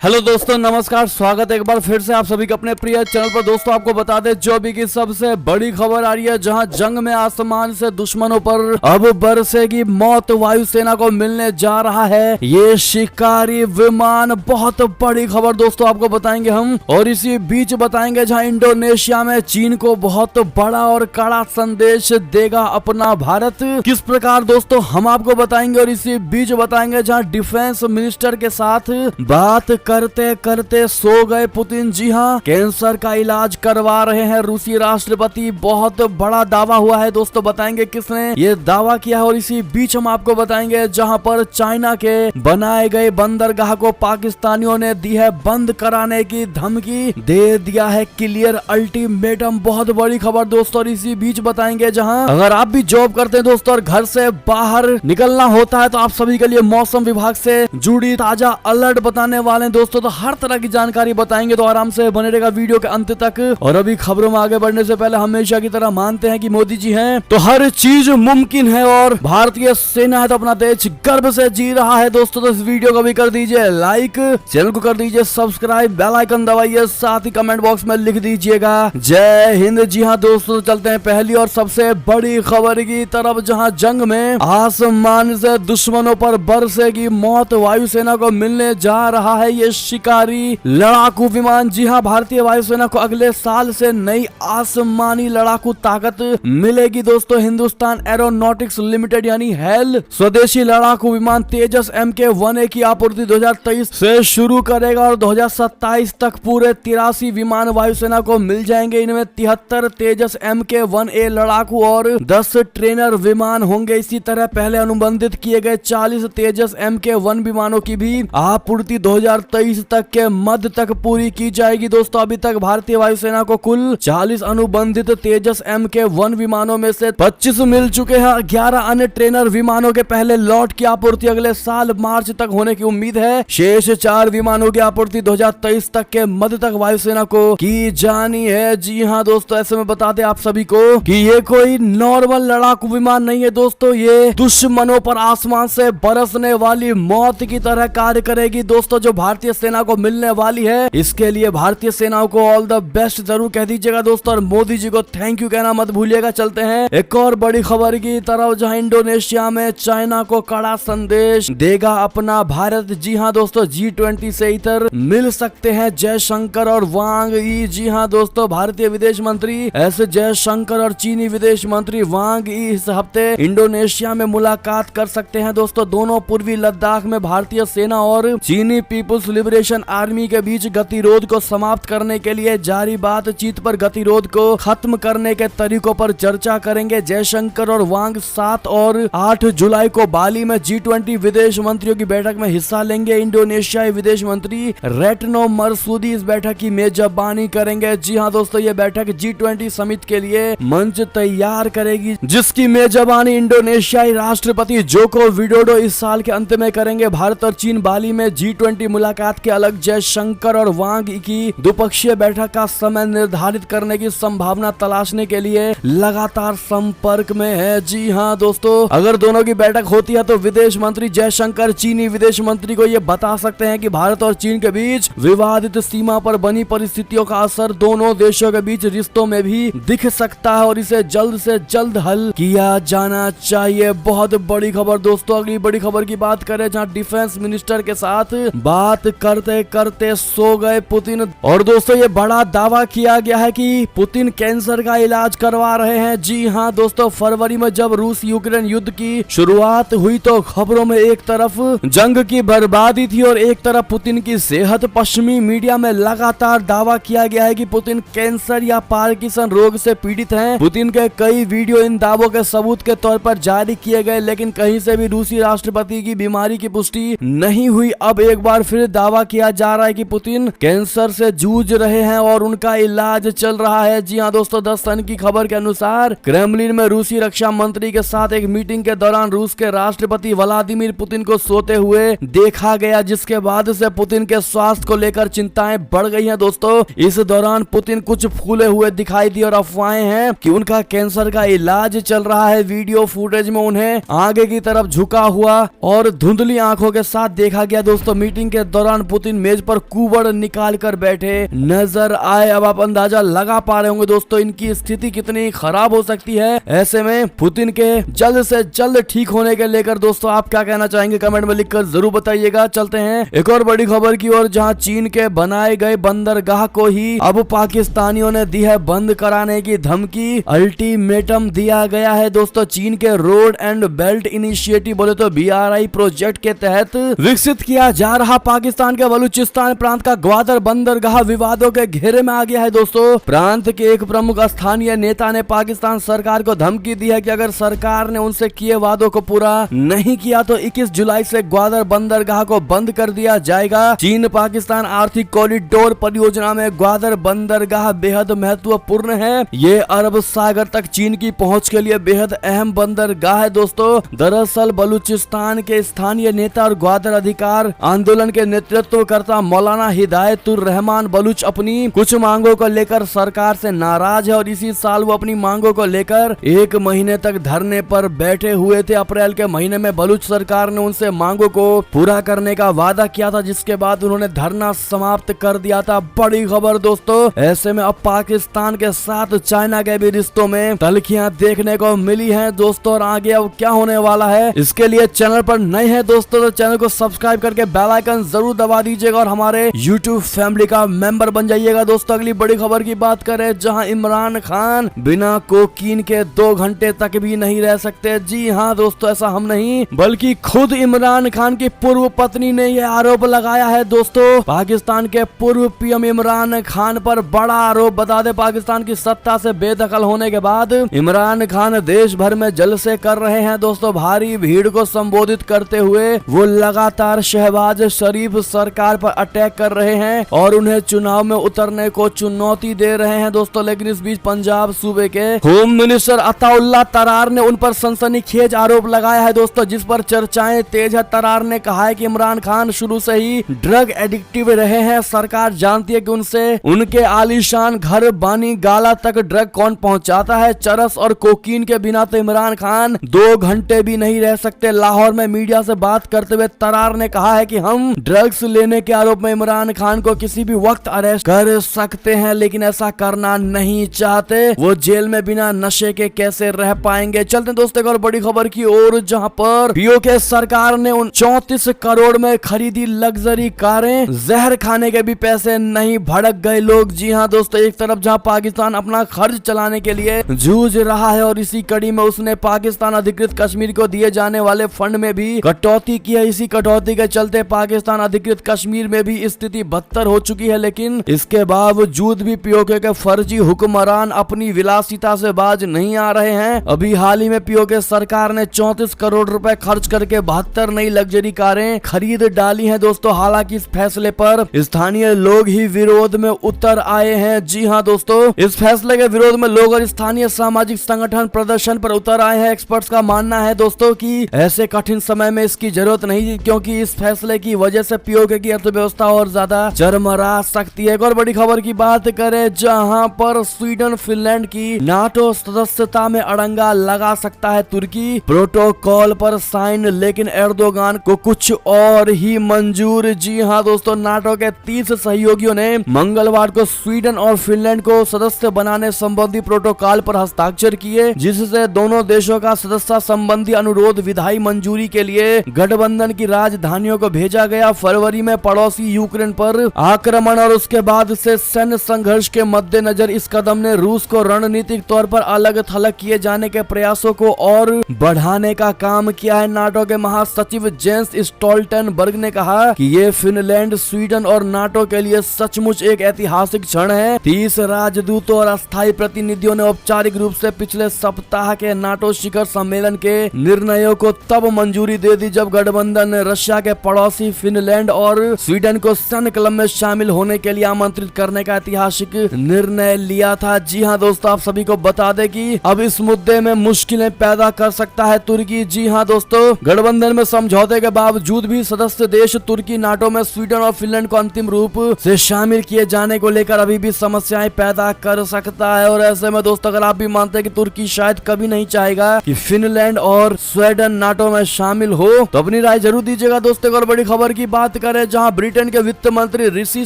Hello दोस्तों, नमस्कार। स्वागत है एक बार फिर से आप सभी के अपने प्रिय चैनल पर। दोस्तों आपको बता दें जो अभी की सबसे बड़ी खबर आ रही है, जहां जंग में आसमान से दुश्मनों पर अब बरसेगी मौत, वायुसेना को मिलने जा रहा है ये शिकारी विमान। बहुत बड़ी खबर दोस्तों आपको बताएंगे हम, और इसी बीच बताएंगे जहां इंडोनेशिया में चीन को बहुत बड़ा और कड़ा संदेश देगा अपना भारत, किस प्रकार दोस्तों हम आपको बताएंगे। और इसी बीच बताएंगे जहां डिफेंस मिनिस्टर के साथ बात करते करते सो गए पुतिन। जी हाँ, कैंसर का इलाज करवा रहे हैं रूसी राष्ट्रपति। बहुत बड़ा दावा हुआ है दोस्तों, बताएंगे किसने ये दावा किया है। और इसी बीच हम आपको बताएंगे जहां पर चाइना के बनाए गए बंदरगाह को पाकिस्तानियों ने दी है बंद कराने की धमकी, दे दिया है क्लियर अल्टीमेटम। बहुत बड़ी खबर दोस्तों। और इसी बीच बताएंगे जहां अगर आप भी जॉब करते हैं दोस्तों और घर से बाहर निकलना होता है तो आप सभी के लिए मौसम विभाग से जुड़ी ताजा अलर्ट बताने वाले दोस्तों, तो हर तरह की जानकारी बताएंगे, तो आराम से बने रहेगा वीडियो के अंत तक। और अभी खबरों में आगे बढ़ने से पहले हमेशा की तरह मानते हैं कि मोदी जी हैं तो हर चीज मुमकिन है, और भारतीय सेना है तो अपना देश गर्व से जी रहा है दोस्तों। तो इस वीडियो को भी कर दीजिए लाइक, चैनल को कर दीजिए सब्सक्राइब, बेल आइकन दबाइए, साथ ही कमेंट बॉक्स में लिख दीजिएगा जय हिंद। जी हाँ दोस्तों, चलते हैं पहली और सबसे बड़ी खबर की तरफ, जहाँ जंग में आसमान से दुश्मनों पर बरसेगी मौत, वायुसेना को मिलने जा रहा है ये शिकारी लड़ाकू विमान। जी हाँ, भारतीय वायुसेना को अगले साल से नई आसमानी लड़ाकू ताकत मिलेगी दोस्तों। हिंदुस्तान एरोनॉटिक्स लिमिटेड यानी हेल स्वदेशी लड़ाकू विमान तेजस MK-1A की आपूर्ति 2023 से शुरू करेगा और 2027 तक पूरे 83 विमान वायुसेना को मिल जाएंगे। इनमें 73 तेजस MK-1A लड़ाकू और 10 ट्रेनर विमान होंगे। इसी तरह पहले अनुबंधित किए गए 40 तेजस MK-1 विमानों की भी आपूर्ति 2023 तक के मध्य तक पूरी की जाएगी दोस्तों। अभी तक भारतीय वायुसेना को कुल 40 अनुबंधित तेजस MK-1 विमानों में से 25 मिल चुके हैं। 11 अन्य ट्रेनर विमानों के पहले लॉट की आपूर्ति अगले साल मार्च तक होने की उम्मीद है। शेष 4 विमानों की आपूर्ति 2023 तक के मध्य तक वायुसेना को की जानी है। जी हाँ दोस्तों, ऐसे में बता दें आप सभी को कि ये कोई नॉर्मल लड़ाकू विमान नहीं है दोस्तों, ये दुश्मनों पर आसमान से बरसने वाली मौत की तरह कार्य करेगी दोस्तों, जो भारतीय सेना को मिलने वाली है। इसके लिए भारतीय सेनाओं को ऑल द बेस्ट जरूर कह दीजिएगा दोस्तों, और मोदी जी को थैंक यू कहना मत भूलिएगा। चलते हैं एक और बड़ी खबर की तरफ, जहां इंडोनेशिया में चाइना को कड़ा संदेश देगा अपना भारत। जी हां दोस्तों, G20 से इतर मिल सकते हैं जयशंकर और वांग यी। जी हां दोस्तों, भारतीय विदेश मंत्री एस जयशंकर और चीनी विदेश मंत्री वांग यी इस हफ्ते इंडोनेशिया में मुलाकात कर सकते हैं दोस्तों। दोनों पूर्वी लद्दाख में भारतीय सेना और चीनी पीपुल्स लिबरेशन आर्मी के बीच गतिरोध को समाप्त करने के लिए जारी बातचीत पर गतिरोध को खत्म करने के तरीकों पर चर्चा करेंगे। जयशंकर और वांग 7 और 8 जुलाई को बाली में G20 विदेश मंत्रियों की बैठक में हिस्सा लेंगे। इंडोनेशियाई विदेश मंत्री रेटनो मरसूदी इस बैठक की मेजबानी करेंगे। जी हाँ दोस्तों, ये बैठक G20 समिट के लिए मंच तैयार करेगी, जिसकी मेजबानी इंडोनेशियाई राष्ट्रपति जोको विडोडो इस साल के अंत में करेंगे। भारत और चीन बाली में G20 मुलाकात के अलग जयशंकर और वांग की द्विपक्षीय बैठक का समय निर्धारित करने की संभावना तलाशने के लिए लगातार संपर्क में है। जी हाँ दोस्तों, अगर दोनों की बैठक होती है तो विदेश मंत्री जयशंकर चीनी विदेश मंत्री को ये बता सकते हैं कि भारत और चीन के बीच विवादित सीमा पर बनी परिस्थितियों का असर दोनों देशों के बीच रिश्तों में भी दिख सकता है और इसे जल्द से जल्द हल किया जाना चाहिए। बहुत बड़ी खबर दोस्तों। अगली बड़ी खबर की बात करें, जहाँ डिफेंस मिनिस्टर के साथ बात करते करते सो गए पुतिन। और दोस्तों, ये बड़ा दावा किया गया है कि पुतिन कैंसर का इलाज करवा रहे हैं। जी हाँ दोस्तों, फरवरी में जब रूस यूक्रेन युद्ध की शुरुआत हुई तो खबरों में एक तरफ जंग की बर्बादी थी और एक तरफ पुतिन की सेहत। पश्चिमी मीडिया में लगातार दावा किया गया है कि पुतिन कैंसर या पार्किंसन रोग से पीड़ित हैं। पुतिन के कई वीडियो इन दावों के सबूत के तौर पर जारी किए गए, लेकिन कहीं से भी रूसी राष्ट्रपति की बीमारी की पुष्टि नहीं हुई। अब एक बार फिर दावा किया जा रहा है कि पुतिन कैंसर से जूझ रहे हैं और उनका इलाज चल रहा है। जी हाँ दोस्तों, 10 सन की खबर के अनुसार क्रेमलिन में रूसी रक्षा मंत्री के साथ एक मीटिंग के दौरान रूस के राष्ट्रपति व्लादिमीर पुतिन को सोते हुए देखा गया, जिसके बाद से पुतिन के स्वास्थ्य को लेकर चिंताएं बढ़ गई हैं दोस्तों। इस दौरान पुतिन कुछ फूले हुए दिखाई दिए और अफवाहें हैं कि उनका कैंसर का इलाज चल रहा है। वीडियो फुटेज में उन्हें आगे की तरफ झुका हुआ और धुंधली आंखों के साथ देखा गया दोस्तों। मीटिंग के दौरान दौरान पुतिन मेज पर कुबड़ निकाल कर बैठे नजर आए। अब आप अंदाजा लगा पा रहे होंगे दोस्तों इनकी स्थिति कितनी खराब हो सकती है। ऐसे में पुतिन के जल्द से जल्द ठीक होने के लेकर दोस्तों आप क्या कहना चाहेंगे कमेंट में लिखकर जरूर बताइएगा। चलते हैं एक और बड़ी खबर की ओर, जहां चीन के बनाए गए बंदरगाह को ही अब पाकिस्तानियों ने दी है बंद कराने की धमकी। अल्टीमेटम दिया गया है दोस्तों। चीन के रोड एंड बेल्ट इनिशिएटिव बोले तो BRI प्रोजेक्ट के तहत विकसित किया जा रहा पाकिस्तान के बलूचिस्तान प्रांत का ग्वादर बंदरगाह विवादों के घेरे में आ गया है दोस्तों। प्रांत के एक प्रमुख स्थानीय नेता ने पाकिस्तान सरकार को धमकी दी है कि अगर सरकार ने उनसे किए वादों को पूरा नहीं किया तो 21 जुलाई से ग्वादर बंदरगाह को बंद कर दिया जाएगा। चीन पाकिस्तान आर्थिक कॉरिडोर परियोजना में ग्वादर बंदरगाह बेहद महत्वपूर्ण है। ये अरब सागर तक चीन की पहुंच के लिए बेहद अहम बंदरगाह है दोस्तों। दरअसल बलूचिस्तान के स्थानीय नेता और ग्वादर अधिकार आंदोलन के नेतृत्व करता मौलाना हिदायतुर रहमान बलूच अपनी कुछ मांगों को लेकर सरकार से नाराज है और इसी साल वो अपनी मांगों को लेकर 1 महीने तक धरने पर बैठे हुए थे। अप्रैल के महीने में बलूच सरकार ने उनसे मांगों को पूरा करने का वादा किया था, जिसके बाद उन्होंने धरना समाप्त कर दिया था। बड़ी खबर दोस्तों, ऐसे में अब पाकिस्तान के साथ चाइना के भी रिश्तों में तल्खियां देखने को मिली हैं दोस्तों। और आगे अब क्या होने वाला है इसके लिए चैनल पर नए हैं दोस्तों तो चैनल को सब्सक्राइब करके बेल आइकन जरूर दबा दीजिएगा और हमारे यूट्यूब फैमिली का मेंबर बन जाइएगा दोस्तों। अगली बड़ी खबर की बात करें, जहां इमरान खान बिना कोकीन के 2 घंटे तक भी नहीं रह सकते। जी हाँ दोस्तों, ऐसा हम नहीं बल्कि खुद इमरान खान की पूर्व पत्नी ने यह आरोप लगाया है दोस्तों। पाकिस्तान के पूर्व PM इमरान खान पर बड़ा आरोप। बता दें पाकिस्तान की सत्ता से बेदखल होने के बाद इमरान खान देश भर में जलसे कर रहे हैं दोस्तों। भारी भीड़ को संबोधित करते हुए वो लगातार शहबाज शरीफ सरकार पर अटैक कर रहे हैं और उन्हें चुनाव में उतरने को चुनौती दे रहे हैं दोस्तों। लेकिन इस बीच पंजाब सूबे के होम मिनिस्टर अताउल्ला तरार ने उन पर सनसनीखेज आरोप लगाया है दोस्तों, जिस पर चर्चाएं तेज है। तरार ने कहा है कि इमरान खान शुरू से ही ड्रग एडिक्टिव रहे हैं। सरकार जानती है कि उनसे उनके आलीशान घर बानी गाला तक ड्रग कौन पहुंचाता है। चरस और कोकीन के बिना तो इमरान खान 2 घंटे भी नहीं रह सकते। लाहौर में मीडिया से बात करते हुए तरार ने कहा है कि हम ड्रग्स लेने के आरोप में इमरान खान को किसी भी वक्त अरेस्ट कर सकते हैं, लेकिन ऐसा करना नहीं चाहते। वो जेल में बिना नशे के कैसे रह पाएंगे। चलते हैं दोस्तों एक और बड़ी खबर की ओर, जहां पर POK सरकार ने 34 करोड़ में खरीदी लग्जरी कारें। जहर खाने के भी पैसे नहीं, भड़क गए लोग। जी हाँ दोस्तों, एक तरफ जहां पाकिस्तान अपना खर्च चलाने के लिए जूझ रहा है और इसी कड़ी में उसने पाकिस्तान अधिकृत कश्मीर को दिए जाने वाले फंड में भी कटौती की है। इसी कटौती के चलते पाकिस्तान अधिकृत कश्मीर में भी स्थिति बदतर हो चुकी है। लेकिन इसके बावजूद भी POK के फर्जी हुक्मरान अपनी विलासिता से बाज नहीं आ रहे हैं। अभी हाल ही में POK सरकार ने 34 करोड़ रुपए खर्च करके 72 नई लग्जरी कारें खरीद डाली हैं दोस्तों। हालांकि इस फैसले पर स्थानीय लोग ही विरोध में उतर आए हैं। जी हाँ दोस्तों, इस फैसले के विरोध में लोग और स्थानीय सामाजिक संगठन प्रदर्शन पर उतर आए हैं। एक्सपर्ट्स का मानना है दोस्तों कि ऐसे कठिन समय में इसकी जरूरत नहीं, क्योंकि इस फैसले की वजह से POK की अर्थव्यवस्था और ज्यादा चरमरा सकती है। एक और बड़ी खबर की बात करें, जहां पर स्वीडन फिनलैंड की नाटो सदस्यता में अड़ंगा लगा सकता है तुर्की। प्रोटोकॉल पर साइन, लेकिन एर्दोगान को कुछ और ही मंजूर। जी हाँ दोस्तों, नाटो के 30 सहयोगियों ने मंगलवार को स्वीडन और फिनलैंड को सदस्य बनाने संबंधी प्रोटोकॉल पर हस्ताक्षर किए, जिससे दोनों देशों का सदस्यता संबंधी अनुरोध विधायी मंजूरी के लिए गठबंधन की राजधानियों को भेजा गया। फरवरी में पड़ोसी यूक्रेन पर आक्रमण और उसके बाद से सैन्य संघर्ष के मद्देनजर इस कदम ने रूस को रणनीतिक तौर पर अलग थलग किए जाने के प्रयासों को और बढ़ाने का काम किया है। नाटो के महासचिव जेंस स्टोल्टनबर्ग ने कहा कि ये फिनलैंड, स्वीडन और नाटो के लिए सचमुच एक ऐतिहासिक क्षण है। 30 राजदूतों और अस्थायी प्रतिनिधियों ने औपचारिक रूप से पिछले सप्ताह के नाटो शिखर सम्मेलन के निर्णयों को तब मंजूरी दे दी जब गठबंधन ने रशिया के पड़ोसी फिनलैंड और स्वीडन को सैन्य क्लब में शामिल होने के लिए आमंत्रित करने का ऐतिहासिक निर्णय लिया था। जी हाँ दोस्तों, आप सभी को बता दें कि अब इस मुद्दे में मुश्किलें पैदा कर सकता है तुर्की। जी हाँ दोस्तों, गठबंधन में समझौते के बावजूद भी सदस्य देश तुर्की नाटो में स्वीडन और फिनलैंड को अंतिम रूप से शामिल किए जाने को लेकर अभी भी समस्याएं पैदा कर सकता है। और ऐसे में दोस्तों, अगर आप भी मानते हैं कि तुर्की शायद कभी नहीं चाहेगा कि फिनलैंड और स्वीडन नाटो में शामिल हो, तो अपनी राय जरूर दीजिएगा दोस्तों। और बड़ी खबर की बात करें जहां ब्रिटेन के वित्त मंत्री ऋषि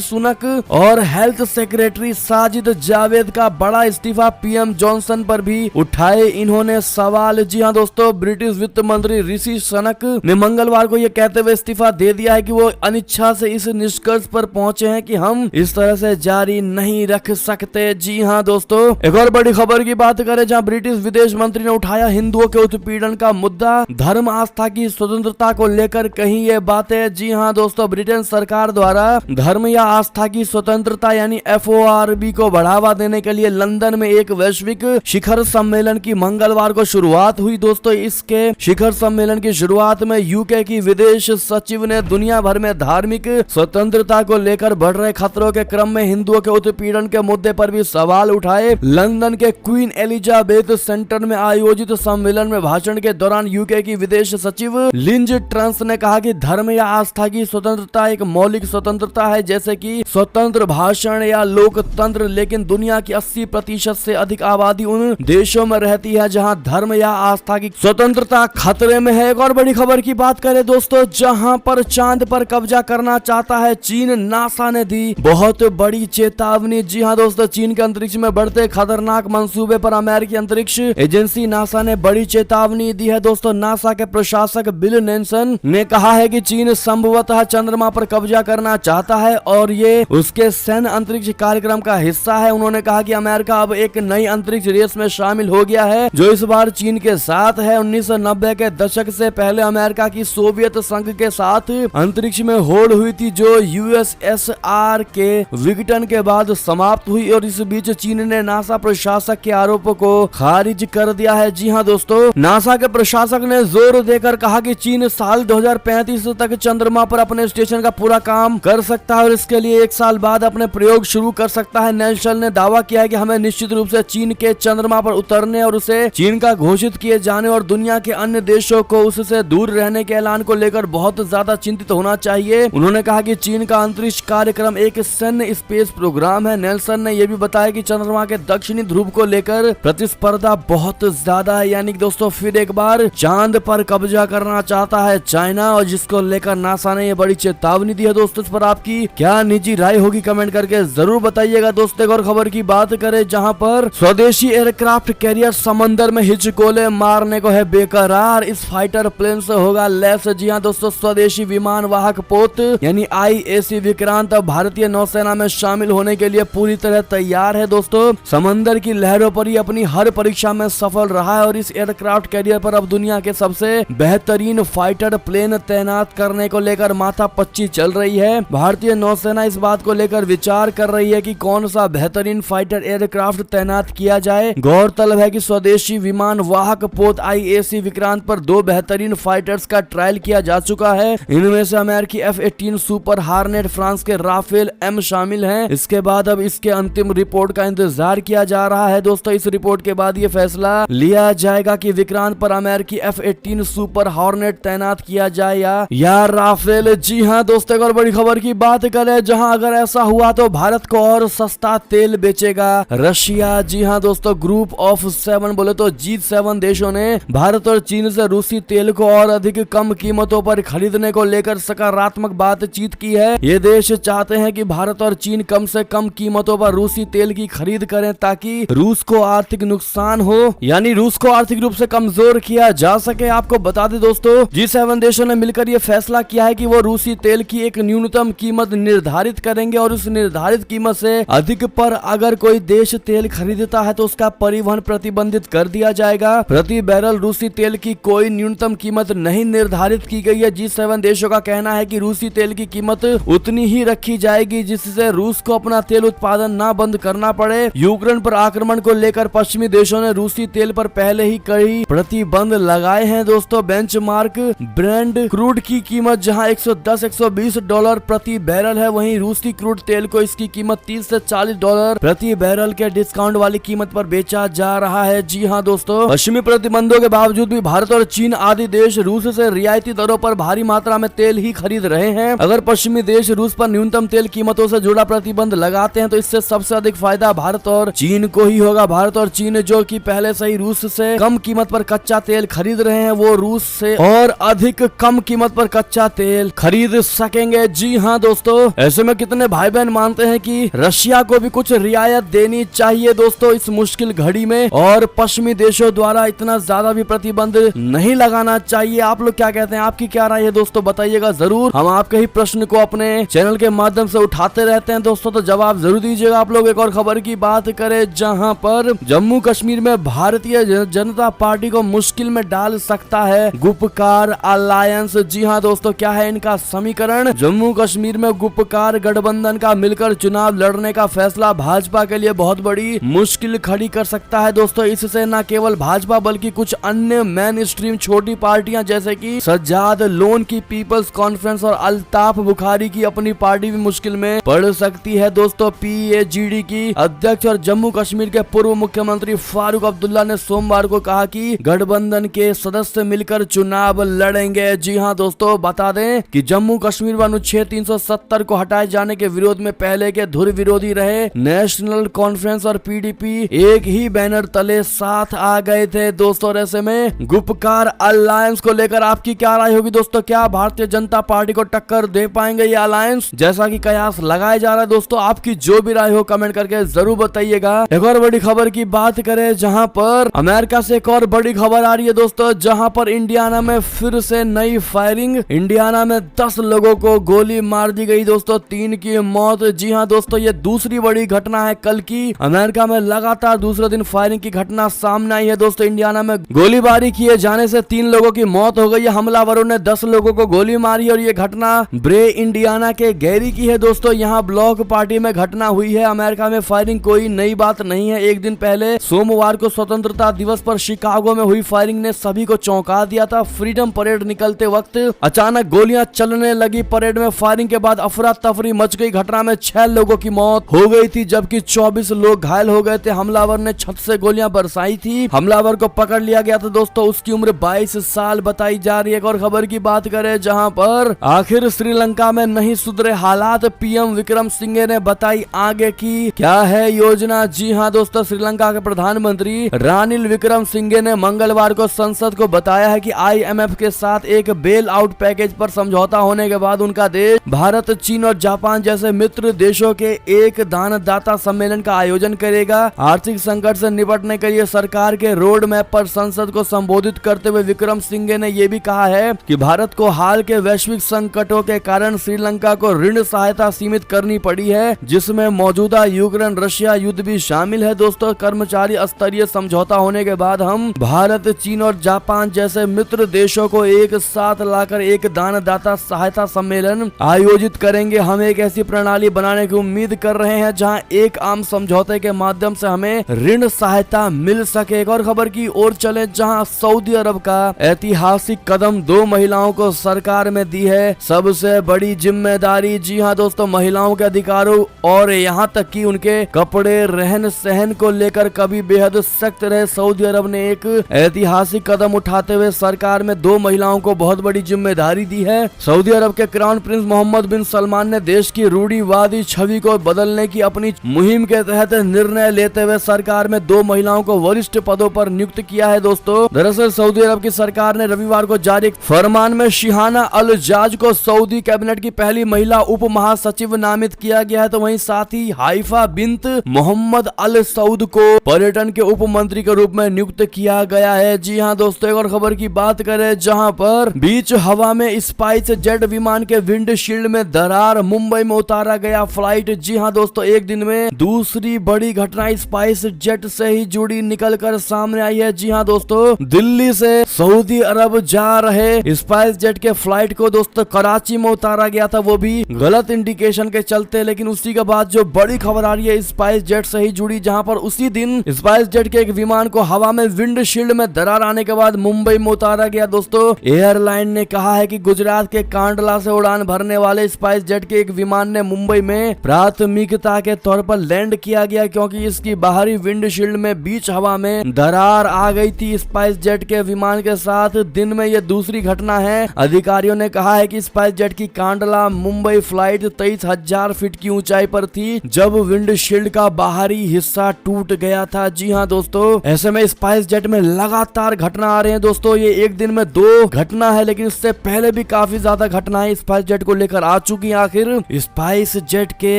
सुनक और हेल्थ सेक्रेटरी साजिद जावेद का बड़ा इस्तीफा पीएम जॉनसन पर भी उठाए इन्होंने सवाल। जी हां दोस्तों, ब्रिटिश वित्त मंत्री ऋषि सुनक ने मंगलवार को यह कहते हुए इस्तीफा दे दिया है कि वो अनिच्छा से इस निष्कर्ष पर पहुंचे हैं कि हम इस तरह से जारी नहीं रख सकते। जी हां दोस्तों, एक और बड़ी खबर की बात करें जहां ब्रिटिश विदेश मंत्री ने उठाया हिंदुओं के उत्पीड़न का मुद्दा, धर्म आस्था की स्वतंत्रता को लेकर कही ये बातें। जी हां दोस्तों, ब्रिटेन सरकार द्वारा धर्म या आस्था की स्वतंत्रता यानी FORB को बढ़ावा देने के लिए लंदन में एक वैश्विक शिखर सम्मेलन की मंगलवार को शुरुआत हुई। दोस्तों, इसके शिखर सम्मेलन की शुरुआत में यूके की विदेश सचिव ने दुनिया भर में धार्मिक स्वतंत्रता को लेकर बढ़ रहे खतरों के क्रम में हिंदुओं के उत्पीड़न के मुद्दे पर भी सवाल उठाए। लंदन के क्वीन एलिजाबेथ सेंटर में आयोजित सम्मेलन में भाषण के दौरान यूके की विदेश सचिव लिंज ट्रंस ने कहा कि धर्म या आस्था की स्वतंत्रता एक मौलिक स्वतंत्रता है जैसे कि स्वतंत्र भाषण या लोकतंत्र, लेकिन दुनिया की 80% से अधिक आबादी उन देशों में रहती है जहां धर्म या आस्था की स्वतंत्रता खतरे में है। एक और बड़ी खबर की बात करें दोस्तों, जहां पर चांद पर कब्जा करना चाहता है चीन, नासा ने दी बहुत बड़ी चेतावनी। जी हां दोस्तों, चीन के अंतरिक्ष में बढ़ते खतरनाक मंसूबे पर अमेरिकी अंतरिक्ष एजेंसी नासा ने बड़ी चेतावनी दी है। दोस्तों, नासा के प्रशासक बिल नेल्सन ने कहा है कि चीन संभवतः चंद्रमा पर कब्जा करना चाहता है और ये उसके सैन्य अंतरिक्ष कार्यक्रम का हिस्सा है। उन्होंने कहा कि अमेरिका अब एक नई अंतरिक्ष रेस में शामिल हो गया है जो इस बार चीन के साथ है। 1990 के दशक से पहले अमेरिका की सोवियत संघ के साथ अंतरिक्ष में होड़ हुई थी जो USSR के विघटन के बाद समाप्त हुई और इस बीच चीन ने नासा प्रशासक के आरोपों को खारिज कर दिया है। जी हां दोस्तों, नासा के प्रशासक ने जोर देकर कहा कि चीन साल 2035 तक चंद्रमा पर अपने स्टेशन का पूरा काम कर सकता है और इसके लिए 1 साल बाद अपने प्रयोग शुरू कर सकता है। नेल्सन ने दावा किया है कि हमें निश्चित रूप से चीन के चंद्रमा पर उतरने और उसे चीन का घोषित किए जाने और दुनिया के अन्य देशों को उससे दूर रहने के ऐलान को लेकर बहुत ज्यादा चिंतित होना चाहिए। उन्होंने कहा कि चीन का अंतरिक्ष कार्यक्रम एक सैन्य स्पेस प्रोग्राम है। नेल्सन ने यह भी बताया कि चंद्रमा के दक्षिणी ध्रुव को लेकर प्रतिस्पर्धा बहुत ज्यादा है, यानी दोस्तों फिर एक बार चांद पर कब्जा करना चाहता है चाइना और जिसको लेकर नासा ने यह बड़ी चेतावनी दी है। दोस्तों, इस पर आपकी क्या निजी राय होगी कमेंट करके जरूर बताइएगा। दोस्तों, एक और खबर की बात करें जहां पर स्वदेशी एयरक्राफ्ट कैरियर समंदर में हिचकोले मारने को है बेकरार, इस फाइटर प्लेन से होगा लैस। जी हां दोस्तों, स्वदेशी विमान वाहक पोत यानी IAC विक्रांत अब भारतीय नौसेना में शामिल होने के लिए पूरी तरह तैयार है। दोस्तों, समंदर की लहरों पर ही अपनी हर परीक्षा में सफल रहा है और इस एयरक्राफ्ट कैरियर पर अब दुनिया के सबसे बेहतरीन फाइटर प्लेन तैनात करने को लेकर माथापच्ची चल रही है। भारतीय नौसेना इस बात को लेकर विचार कर रही है कि कौन सा बेहतरीन फाइटर एयरक्राफ्ट तैनात किया जाए। गौरतलब है कि स्वदेशी विमान वाहक पोत IAC विक्रांत पर 2 बेहतरीन फाइटर्स का ट्रायल किया जा चुका है। इनमें से अमेरिकी F-18 सुपर हार्नेट, फ्रांस के राफेल M शामिल हैं। इसके बाद अब इसके अंतिम रिपोर्ट का इंतजार किया जा रहा है। दोस्तों, इस रिपोर्ट के बाद ये फैसला लिया जाएगा कि विक्रांत पर अमेरिकी F-18 सुपर हार्नेट तैनात किया जाए या राफेल। जी हां दोस्तों, एक और बड़ी खबर की बात करें जहां अगर ऐसा हुआ तो भारत को और सस्ता तेल बेचेगा रशिया। जी हां दोस्तों, ग्रुप ऑफ 7 बोले तो G7 देशों ने भारत और चीन से रूसी तेल को और अधिक कम कीमतों पर खरीदने को लेकर सकारात्मक बातचीत की है। ये देश चाहते हैं कि भारत और चीन कम से कम कीमतों पर रूसी तेल की खरीद करें ताकि रूस को आर्थिक नुकसान हो, यानी रूस को आर्थिक रूप से कमजोर किया जा सके। आपको बता दें दोस्तों, G7 देशों ने मिलकर यह फैसला किया है कि वो रूसी तेल की एक न्यूनतम कीमत निर्धारित करेंगे और उस निर्धारित कीमत से अधिक पर अगर कोई देश तेल खरीदता है तो उसका परिवहन प्रतिबंधित कर दिया जाएगा। प्रति बैरल रूसी तेल की कोई न्यूनतम कीमत नहीं निर्धारित की गई है। G7 देशों का कहना है कि रूसी तेल की कीमत उतनी ही रखी जाएगी जिससे रूस को अपना तेल उत्पादन न बंद करना पड़े। यूक्रेन पर आक्रमण को लेकर पश्चिमी देशों ने रूसी तेल पर पहले ही कई प्रतिबंध लगाए हैं। दोस्तों, बेंचमार्क ब्रांड क्रूड की कीमत जहां $110-120 प्रति बैरल है, वहीं रूसी क्रूड तेल को इसकी कीमत $30 से $40 प्रति बैरल के डिस्काउंट वाली कीमत पर बेचा जा रहा है। जी हां दोस्तों, पश्चिमी प्रतिबंधों के बावजूद भी भारत और चीन आदि देश रूस से रियायती दरों पर भारी मात्रा में तेल ही खरीद रहे हैं। अगर पश्चिमी देश रूस पर न्यूनतम तेल कीमतों से जुड़ा प्रतिबंध लगाते हैं तो इससे सबसे अधिक फायदा भारत और चीन को ही होगा। भारत और चीन जो कि पहले से ही रूस से कम कीमत पर कच्चा तेल खरीद रहे हैं, वो रूस से और अधिक कम कीमत पर कच्चा तेल खरीद खरीद सकेंगे। जी हाँ दोस्तों, ऐसे में कितने भाई बहन मानते हैं कि रशिया को भी कुछ रियायत देनी चाहिए दोस्तों इस मुश्किल घड़ी में, और पश्चिमी देशों द्वारा इतना ज्यादा भी प्रतिबंध नहीं लगाना चाहिए। आप लोग क्या कहते हैं, आपकी क्या राय है दोस्तों, बताइएगा जरूर। हम आपके ही प्रश्न को अपने चैनल के माध्यम से उठाते रहते हैं दोस्तों, तो जवाब जरूर दीजिएगा आप लोग। एक और खबर की बात करें जहां पर जम्मू कश्मीर में भारतीय जनता पार्टी को मुश्किल में डाल सकता है गुपकार अलायंस। जी हाँ दोस्तों, क्या है इनका समीकरण। जम्मू कश्मीर में गुपकार गठबंधन का मिलकर चुनाव लड़ने का फैसला भाजपा के लिए बहुत बड़ी मुश्किल खड़ी कर सकता है दोस्तों। इससे न केवल भाजपा बल्कि कुछ अन्य मेन स्ट्रीम छोटी पार्टियां जैसे कि सज्जाद लोन की पीपल्स कॉन्फ्रेंस और अल्ताफ बुखारी की अपनी पार्टी भी मुश्किल में पड़ सकती है दोस्तों। PAGD की अध्यक्ष और जम्मू कश्मीर के पूर्व मुख्यमंत्री फारूक अब्दुल्ला ने सोमवार को कहा कि गठबंधन के सदस्य मिलकर चुनाव लड़ेंगे। जी हाँ दोस्तों, बता दें कि जम्मू कश्मीर में अनुच्छेद 370 को हटाए जाने के विरोध में पहले के धुर विरोधी रहे नेशनल कॉन्फ्रेंस और PDP एक ही बैनर तले साथ आ गए थे दोस्तों। ऐसे में गुपकार अलायंस को लेकर आपकी क्या राय होगी दोस्तों, क्या भारतीय जनता पार्टी को टक्कर दे पाएंगे ये अलायंस, जैसा कि कयास लगाया जा रहा है दोस्तों। आपकी जो भी राय हो कमेंट करके जरूर बताइएगा। एक और बड़ी खबर की बात करें जहां पर अमेरिका से एक और बड़ी खबर आ रही है दोस्तों, जहां पर इंडियाना में फिर से नई फायरिंग। इंडियाना में 10 लोगों को गोली मार दी गई दोस्तों, 3 की मौत। जी हाँ दोस्तों, ये दूसरी बड़ी घटना है कल की। अमेरिका में लगातार दूसरे दिन फायरिंग की घटना सामने आई है दोस्तों। इंडियाना में गोलीबारी किए जाने से 3 लोगों की मौत हो गई है। हमलावरों ने 10 लोगों को गोली मारी और ये घटना ब्रे इंडियाना के गैरी की है दोस्तों। यहाँ ब्लॉक पार्टी में घटना हुई है। अमेरिका में फायरिंग कोई नई बात नहीं है। एक दिन पहले सोमवार को स्वतंत्रता दिवस पर शिकागो में हुई फायरिंग ने सभी को चौंका दिया था। फ्रीडम परेड निकलते वक्त अचानक गोलियां चलने लगी। परेड में फायरिंग के बाद अफरा तफरी मच गई। घटना में 6 लोगों की मौत हो गई थी जबकि 24 लोग घायल हो गए थे। हमलावर ने छत से गोलियां बरसाई थी। हमलावर को पकड़ लिया गया था दोस्तों, उसकी उम्र 22 साल बताई जा रही है। और खबर की बात करें जहां पर आखिर श्रीलंका में नहीं सुधरे हालात, PM विक्रम सिंघे ने बताई आगे की क्या है योजना। जी हाँ दोस्तों, श्रीलंका के प्रधानमंत्री रानिल विक्रम सिंघे ने मंगलवार को संसद को बताया है कि IMF के साथ एक बेल आउट पैकेज पर समझौता होने के बाद उनका देश भारत, चीन और जापान जैसे मित्र देशों के एक दानदाता सम्मेलन का आयोजन करेगा। आर्थिक संकट से निपटने के लिए सरकार के रोड मैप पर संसद को संबोधित करते हुए विक्रम सिंघे ने यह भी कहा है कि भारत को हाल के वैश्विक संकटों के कारण श्रीलंका को ऋण सहायता सीमित करनी पड़ी है, जिसमें मौजूदा यूक्रेन रशिया युद्ध भी शामिल है दोस्तों। कर्मचारी स्तरीय समझौता होने के बाद हम भारत, चीन और जापान जैसे मित्र देशों को एक साथ लाकर एक दानदाता सहायता सम्मेलन आयोजित करेंगे। हम एक ऐसी प्रणाली बनाने की उम्मीद कर रहे हैं जहां एक आम समझौते के माध्यम से हमें ऋण सहायता मिल सके। एक और खबर की ओर चले जहां सऊदी अरब का ऐतिहासिक कदम 2 महिलाओं को सरकार में दी है सबसे बड़ी जिम्मेदारी। जी हाँ दोस्तों, महिलाओं के अधिकारों और यहाँ तक कि उनके कपड़े, रहन सहन को लेकर कभी बेहद सख्त रहे सऊदी अरब ने एक ऐतिहासिक कदम उठाते हुए सरकार में 2 महिलाओं को बहुत बड़ी जिम्मेदारी दी है। सऊदी अरब के क्राउन प्रिंस मोहम्मद बिन सलमान ने देश की रूढ़िवादी छवि को बदलने की अपनी मुहिम के तहत निर्णय लेते हुए सरकार में 2 महिलाओं को वरिष्ठ पदों पर नियुक्त किया है दोस्तों। दरअसल सऊदी अरब की सरकार ने रविवार को जारी फरमान में शिहाना अल जाज को सऊदी कैबिनेट की पहली महिला उप महासचिव नामित किया गया है, तो वहीं साथ ही हाइफा बिन्त मोहम्मद अल सऊद को पर्यटन के उप मंत्री के रूप में नियुक्त किया गया है। जी हाँ दोस्तों, एक और खबर की बात करें जहां पर बीच हवा में स्पाइस जेट विमान के विंडशील्ड में दरार, मुंबई में उतारा गया फ्लाइट। जी हाँ दोस्तों, एक दिन में दूसरी बड़ी घटना स्पाइस जेट से ही जुड़ी निकलकर सामने आई है। जी हाँ दोस्तों, दिल्ली से सऊदी अरब जा रहे स्पाइस जेट के फ्लाइट को दोस्तों कराची में उतारा गया था, वो भी गलत इंडिकेशन के चलते। लेकिन उसी के बाद जो बड़ी खबर आ रही है स्पाइस जेट से ही जुड़ी, जहां पर उसी दिन स्पाइस जेट के एक विमान को हवा में विंडशील्ड में दरार आने के बाद मुंबई में उतारा गया दोस्तों। एयरलाइन ने कहा है कि गुजरात के कांडला से उड़ान भरने वाले स्पाइस जेट के एक विमान ने मुंबई में प्राथमिकता के तौर पर लैंड किया गया क्योंकि इसकी बाहरी विंडशील्ड में बीच हवा में दरार आ गई थी। स्पाइस जेट के विमान के साथ दिन में यह दूसरी घटना है। अधिकारियों ने कहा है कि स्पाइस जेट की कांडला मुंबई फ्लाइट 23,000 फीट की ऊंचाई पर थी जब विंडशील्ड का बाहरी हिस्सा टूट गया था। जी हाँ दोस्तों, ऐसे में स्पाइस जेट में लगातार घटना आ रहे हैं दोस्तों। ये एक दिन में 2 घटना है, लेकिन इससे पहले भी काफी ज्यादा घटनाएं स्पाइस जेट को लेकर आ चुकी हैं। आखिर स्पाइस जेट के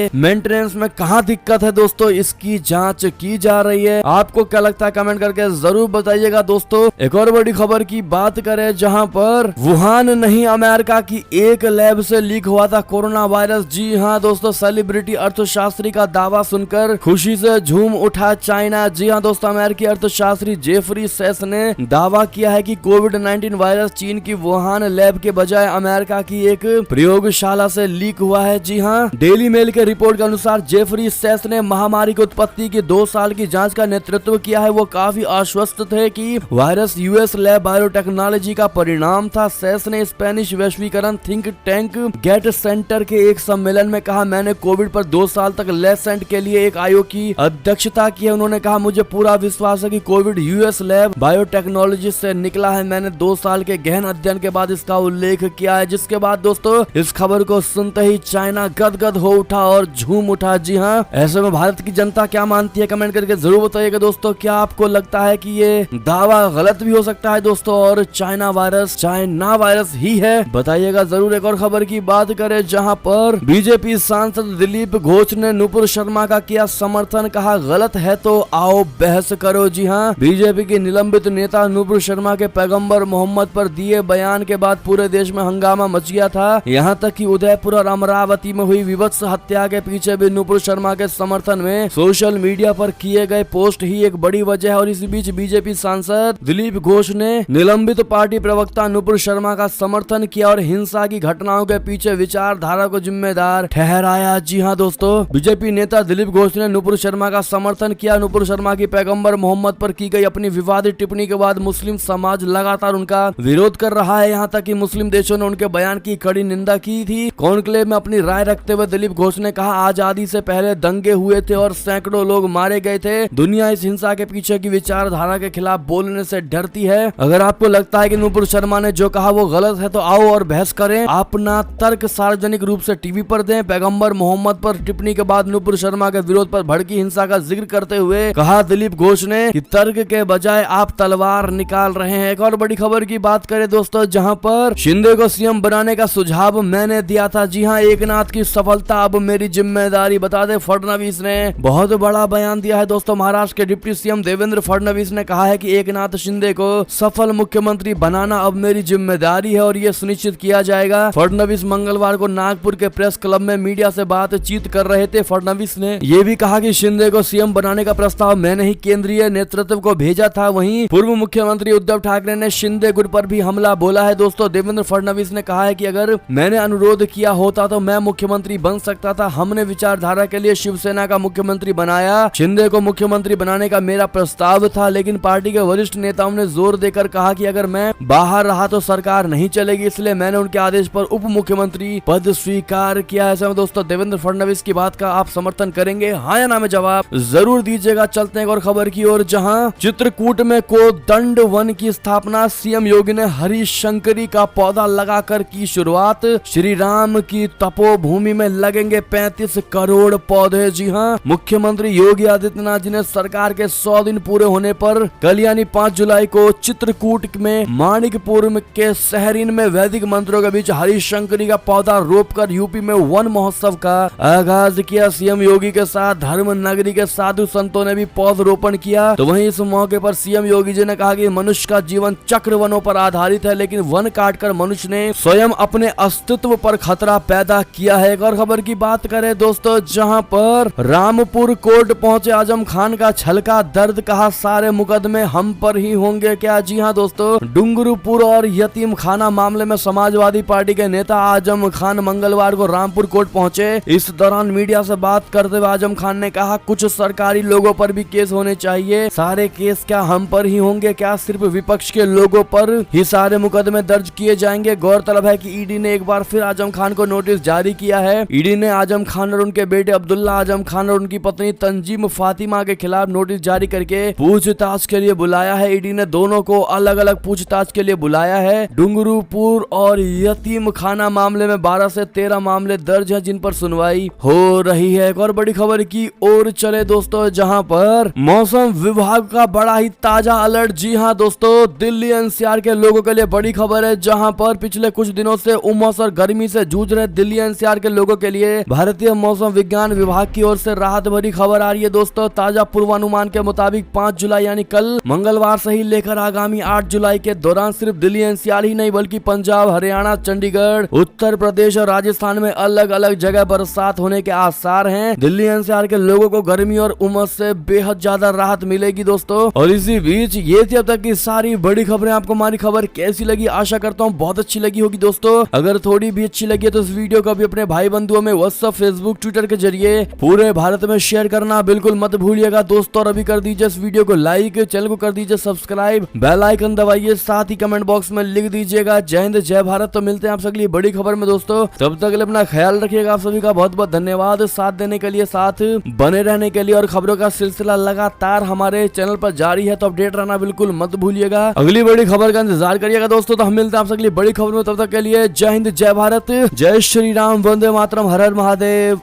मेंटेनेंस में कहां दिक्कत है दोस्तों, इसकी जांच की जा रही है। आपको क्या लगता है कमेंट करके जरूर बताइएगा दोस्तों। एक और बड़ी खबर की बात करें, जहां पर वुहान नहीं अमेरिका की एक लैब से लीक हुआ था कोरोना वायरस। जी हाँ दोस्तों, सेलिब्रिटी अर्थशास्त्री का दावा सुनकर खुशी से झूम उठा चाइना। जी हाँ दोस्तों, अमेरिकी अर्थशास्त्री जेफरी सेस ने दावा किया है कि कोविड-19 वायरस चीन की वुहान लैब के बजाय अमेरिका की एक प्रयोगशाला से लीक हुआ है। जी हाँ, डेली मेल के रिपोर्ट के अनुसार जेफरी सेस ने महामारी की उत्पत्ति की 2 साल की जांच का नेतृत्व किया है। वो काफी आश्वस्त थे कि वायरस यूएस लैब बायोटेक्नोलॉजी का परिणाम था। सेस ने स्पेनिश वैश्वीकरण थिंक टैंक गेट सेंटर के एक सम्मेलन में कहा, मैंने कोविड पर 2 साल तक लेसेंट के लिए एक आयोग की अध्यक्षता की है। उन्होंने कहा, मुझे पूरा विश्वास है कि कोविड यूएस लैब बायोटेक्नोलॉजी से निकला है। मैंने 2 साल के गहन अध्ययन के बाद इसका उल्लेख किया है। जिसके बाद दोस्तों इस खबर को सुनते ही चाइना गदगद हो उठा और झूम उठा। जी हाँ, ऐसे में भारत की जनता क्या मानती है कमेंट करके जरूर बताइएगा दोस्तों। क्या आपको लगता है कि ये दावा गलत भी हो सकता है दोस्तों और चाइना वायरस ही है, बताइएगा जरूर। एक और खबर की बात करें, जहां पर बीजेपी सांसद दिलीप घोष ने नुपुर शर्मा का किया समर्थन, कहा गलत है तो आओ बहस करो। जी हाँ, बीजेपी की निलंबित नेता नुपुर शर्मा के पैगंबर मोहम्मद पर दिए बयान के बाद पूरे देश में हंगामा मच गया था। यहाँ तक कि उदयपुर और अमरावती में हुई विभत्स हत्या के पीछे भी नुपुर शर्मा के समर्थन में सोशल मीडिया पर किए गए पोस्ट ही एक बड़ी वजह है। और इसी बीच बीजेपी सांसद दिलीप घोष ने निलंबित पार्टी प्रवक्ता नुपुर शर्मा का समर्थन किया और हिंसा की घटनाओं के पीछे विचारधारा को जिम्मेदार ठहराया। जी हाँ दोस्तों, बीजेपी नेता दिलीप घोष ने नुपुर शर्मा का समर्थन किया। नुपुर शर्मा की पैगंबर मोहम्मद पर की गई अपनी विवादित टिप्पणी के बाद मुस्लिम समाज लगातार उनका विरोध कर रहा है। यहाँ तक कि मुस्लिम देशों ने उनके बयान की कड़ी निंदा की थी। कॉन्क्लेव में अपनी राय रखते हुए दिलीप घोष ने कहा, आजादी से पहले दंगे हुए थे और सैकड़ों लोग मारे गए थे। दुनिया इस हिंसा के पीछे की विचारधारा के खिलाफ बोलने से डरती है। अगर आपको लगता है कि नुपुर शर्मा ने जो कहा वो गलत है तो आओ और बहस करें। अपना तर्क सार्वजनिक रूप से टीवी पर दें। पैगंबर मोहम्मद पर टिप्पणी के बाद नुपुर शर्मा के विरोध पर भड़की हिंसा का जिक्र करते हुए कहा दिलीप घोष ने कि तर्क के बजाय आप तलवार निकाल रहे हैं। एक और बड़ी खबर की बात करें दोस्तों, जहां पर शिंदे को सीएम बनाने का सुझाव मैंने दिया था। जी हां, एकनाथ की सफलता अब मेरी जिम्मेदारी, बता दे फडणवीस ने बहुत बड़ा बयान दिया है दोस्तों। महाराष्ट्र के डिप्टी सीएम देवेंद्र फडणवीस ने कहा है कि एकनाथ शिंदे को सफल मुख्यमंत्री बनाना अब मेरी जिम्मेदारी है और ये सुनिश्चित किया जाएगा। फडणवीस मंगलवार को नागपुर के प्रेस क्लब में मीडिया से बातचीत कर रहे थे। फडणवीस ने ये भी कहा कि शिंदे को सीएम बनाने का प्रस्ताव मैंने ही केंद्रीय नेतृत्व को भेजा था। वहीं पूर्व मुख्यमंत्री उद्धव ठाकरे ने शिंदे गुट पर भी हमला बोला है दोस्तों। देवेंद्र फडणवीस ने कहा है कि अगर मैंने अनुरोध किया होता तो मैं मुख्यमंत्री बन सकता था। हमने विचारधारा के लिए शिवसेना का मुख्यमंत्री बनाया। शिंदे को मुख्यमंत्री बनाने का मेरा प्रस्ताव था, लेकिन पार्टी के वरिष्ठ नेताओं ने जोर देकर कहा कि अगर मैं बाहर रहा तो सरकार नहीं चलेगी, इसलिए मैंने उनके आदेश पर उप मुख्यमंत्री पद स्वीकार किया। ऐसे में दोस्तों देवेंद्र फडणवीस की बात का आप समर्थन करेंगे, हाँ या ना में जवाब जरूर दीजिएगा। चलते हैं और खबर की ओर, जहां चित्रकूट में कोदंड वन की स्थापना। सीएम योगी ने हरिशंकरी का पौधा लगाकर की शुरुआत। श्री राम की तपोभूमि में लगेंगे 35 करोड़ पौधे। जी हाँ, मुख्यमंत्री योगी आदित्यनाथ जी ने सरकार के 100 दिन पूरे होने पर कल यानी 5 जुलाई को चित्रकूट में माणिकपुर के सहरीन में वैदिक मंत्रों के बीच हरिशंकरी का पौधा रोपकर यूपी में वन महोत्सव का आगाज किया। सीएम योगी के साथ धर्म नगरी के साधु संतों ने भी पौधरोपण किया। तो वहीं इस मौके पर सीएम योगी जी ने कहा कि मनुष्य का जीवन चक्र वनों पर आधारित है, लेकिन वन काटकर मनुष्य ने स्वयं अपने अस्तित्व पर खतरा पैदा किया है। एक और खबर की बात करें दोस्तों, जहां पर रामपुर कोर्ट पहुंचे आजम खान का छलका दर्द, कहा सारे मुकदमे हम पर ही होंगे क्या। जी हां दोस्तों, डूंगरपुर और यतीम खाना मामले में समाजवादी पार्टी के नेता आजम खान मंगलवार को रामपुर कोर्ट पहुंचे। इस दौरान मीडिया से बात करते हुए आजम खान ने कहा, कुछ सरकारी लोगों पर भी केस होने चाहिए। सारे केस क्या हम पर ही होंगे क्या? सिर्फ विपक्ष के लोगों पर ही सारे मुकदमे दर्ज किए जाएंगे। गौरतलब है कि ईडी ने एक बार फिर आजम खान को नोटिस जारी किया है। ईडी ने आजम खान और उनके बेटे अब्दुल्ला आजम खान और उनकी पत्नी तंजीम फातिमा के खिलाफ नोटिस जारी करके पूछताछ के लिए बुलाया है। ईडी ने दोनों को अलग अलग पूछताछ के लिए बुलाया है। डूंगरपुर और यतीम खाना मामले में 12 से 13 मामले दर्ज हैं, जिन पर सुनवाई हो रही है। एक और बड़ी खबर की ओर चले दोस्तों, जहां पर मौसम विभाग का बड़ा ही ताजा अलर्ट। जी हां दोस्तों, दिल्ली एनसीआर के लोगों के लिए बड़ी खबर है, जहां पर पिछले कुछ दिनों से उमस और गर्मी से जूझ रहे दिल्ली एनसीआर के लोगों के लिए भारतीय मौसम विज्ञान विभाग की ओर से राहत भरी खबर आ रही है। दोस्तों, ताजा पूर्वानुमान के मुताबिक 5 जुलाई यानी कल मंगलवार से ही लेकर आगामी 8 जुलाई के दौरान सिर्फ दिल्ली एनसीआर ही नहीं बल्कि पंजाब, हरियाणा, चंडीगढ़, उत्तर प्रदेश और राजस्थान में अलग अलग जगह बरसात होने के आसार हैं। दिल्ली एनसीआर के लोगों को गर्मी और उमस से बेहद ज्यादा राहत मिलेगी दोस्तों। और इसी बीच ये थी अब तक की सारी बड़ी खबरें। आपको हमारी खबर कैसी लगी? आशा करता हूँ बहुत अच्छी लगी होगी दोस्तों। अगर थोड़ी भी अच्छी लगी है तो इस वीडियो को भी अपने भाई बंधुओं में व्हाट्सएप, फेसबुक, ट्विटर के जरिए पूरे भारत में शेयर करना बिल्कुल मत भूलिएगा दोस्तों। और अभी कर दीजिए इस वीडियो को लाइक, चैनल को कर दीजिए सब्सक्राइब, बेल आइकन दबाइए, साथ ही कमेंट बॉक्स में लिख दीजिएगा जय हिंद जय भारत। तो मिलते हैं आप अगली बड़ी खबर में दोस्तों। तब तक के लिए अपना ख्याल रखिएगा। आप सभी का बहुत बहुत धन्यवाद साथ देने के लिए, साथ बने रहने के लिए। और खबरों का सिलसिला लगातार हमारे चैनल पर जारी है, तो अपडेट रहना बिल्कुल मत भूलिएगा। अगली बड़ी खबर का इंतजार करिएगा दोस्तों। तो हम मिलते हैं आप अगली बड़ी खबर में। तब तक के लिए जय हिंद जय भारत, जय श्री राम, वंदे मातरम, हर हर महादेव।